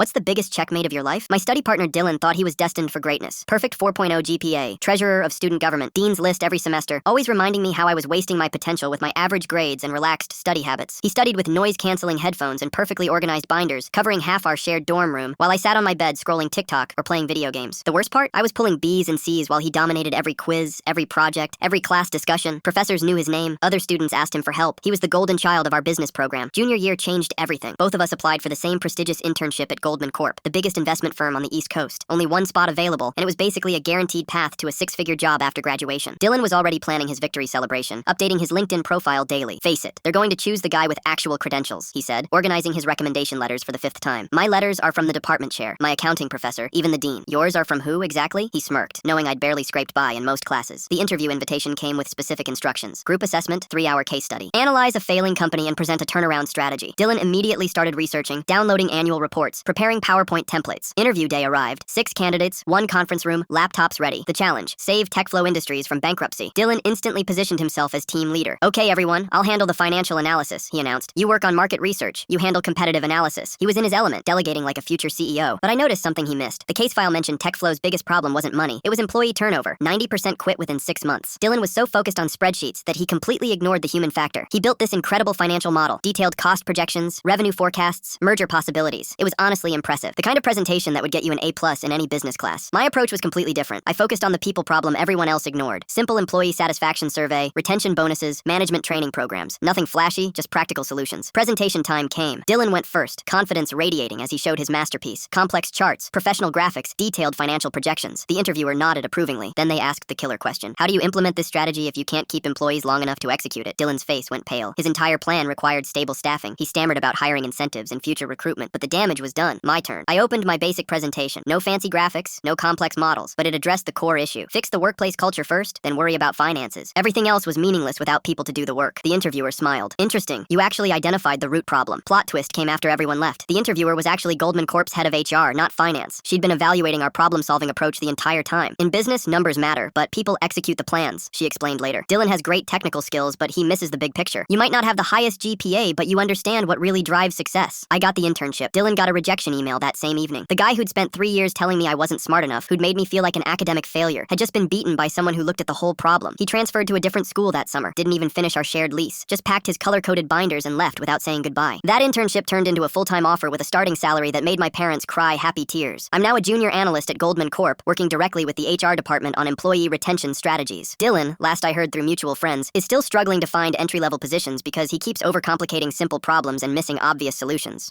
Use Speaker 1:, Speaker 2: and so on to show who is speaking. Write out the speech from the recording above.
Speaker 1: What's the biggest checkmate of your life? My study partner Dylan thought he was destined for greatness. Perfect 4.0 GPA, treasurer of student government, dean's list every semester, always reminding me how I was wasting my potential with my average grades and relaxed study habits. He studied with noise-canceling headphones and perfectly organized binders, covering half our shared dorm room, while I sat on my bed scrolling TikTok or playing video games. The worst part? I was pulling B's and C's while he dominated every quiz, every project, every class discussion. Professors knew his name. Other students asked him for help. He was the golden child of our business program. Junior year changed everything. Both of us applied for the same prestigious internship at Goldman Corp, the biggest investment firm on the East Coast. Only one spot available, and it was basically a guaranteed path to a six-figure job after graduation. Dylan was already planning his victory celebration, updating his LinkedIn profile daily. Face it, they're going to choose the guy with actual credentials, he said, organizing his recommendation letters for the 5th time. My letters are from the department chair, my accounting professor, even the dean. Yours are from who exactly? He smirked, knowing I'd barely scraped by in most classes. The interview invitation came with specific instructions. Group assessment, 3-hour case study. Analyze a failing company and present a turnaround strategy. Dylan immediately started researching, downloading annual reports, preparing PowerPoint templates. Interview day arrived. 6 candidates, 1 conference room, laptops ready. The challenge: save TechFlow Industries from bankruptcy. Dylan instantly positioned himself as team leader. Okay, everyone, I'll handle the financial analysis, he announced. You work on market research. You handle competitive analysis. He was in his element, delegating like a future CEO. But I noticed something he missed. The case file mentioned TechFlow's biggest problem wasn't money. It was employee turnover. 90% quit within 6 months. Dylan was so focused on spreadsheets that he completely ignored the human factor. He built this incredible financial model, detailed cost projections, revenue forecasts, merger possibilities. It was honestly impressive. The kind of presentation that would get you an A+ in any business class. My approach was completely different. I focused on the people problem everyone else ignored. Simple employee satisfaction survey, retention bonuses, management training programs. Nothing flashy, just practical solutions. Presentation time came. Dylan went first, confidence radiating as he showed his masterpiece. Complex charts, professional graphics, detailed financial projections. The interviewer nodded approvingly. Then they asked the killer question. How do you implement this strategy if you can't keep employees long enough to execute it? Dylan's face went pale. His entire plan required stable staffing. He stammered about hiring incentives and future recruitment, but the damage was done. My turn. I opened my basic presentation. No fancy graphics, no complex models, but it addressed the core issue. Fix the workplace culture first, then worry about finances. Everything else was meaningless without people to do the work. The interviewer smiled. Interesting. You actually identified the root problem. Plot twist came after everyone left. The interviewer was actually Goldman Corp's head of HR, not finance. She'd been evaluating our problem-solving approach the entire time. In business, numbers matter, but people execute the plans, she explained later. Dylan has great technical skills, but he misses the big picture. You might not have the highest GPA, but you understand what really drives success. I got the internship. Dylan got a rejection email that same evening. The guy who'd spent 3 years telling me I wasn't smart enough, who'd made me feel like an academic failure, had just been beaten by someone who looked at the whole problem. He transferred to a different school that summer, didn't even finish our shared lease, just packed his color-coded binders and left without saying goodbye. That internship turned into a full-time offer with a starting salary that made my parents cry happy tears. I'm now a junior analyst at Goldman Corp, working directly with the HR department on employee retention strategies. Dylan, last I heard through mutual friends, is still struggling to find entry-level positions because he keeps overcomplicating simple problems and missing obvious solutions.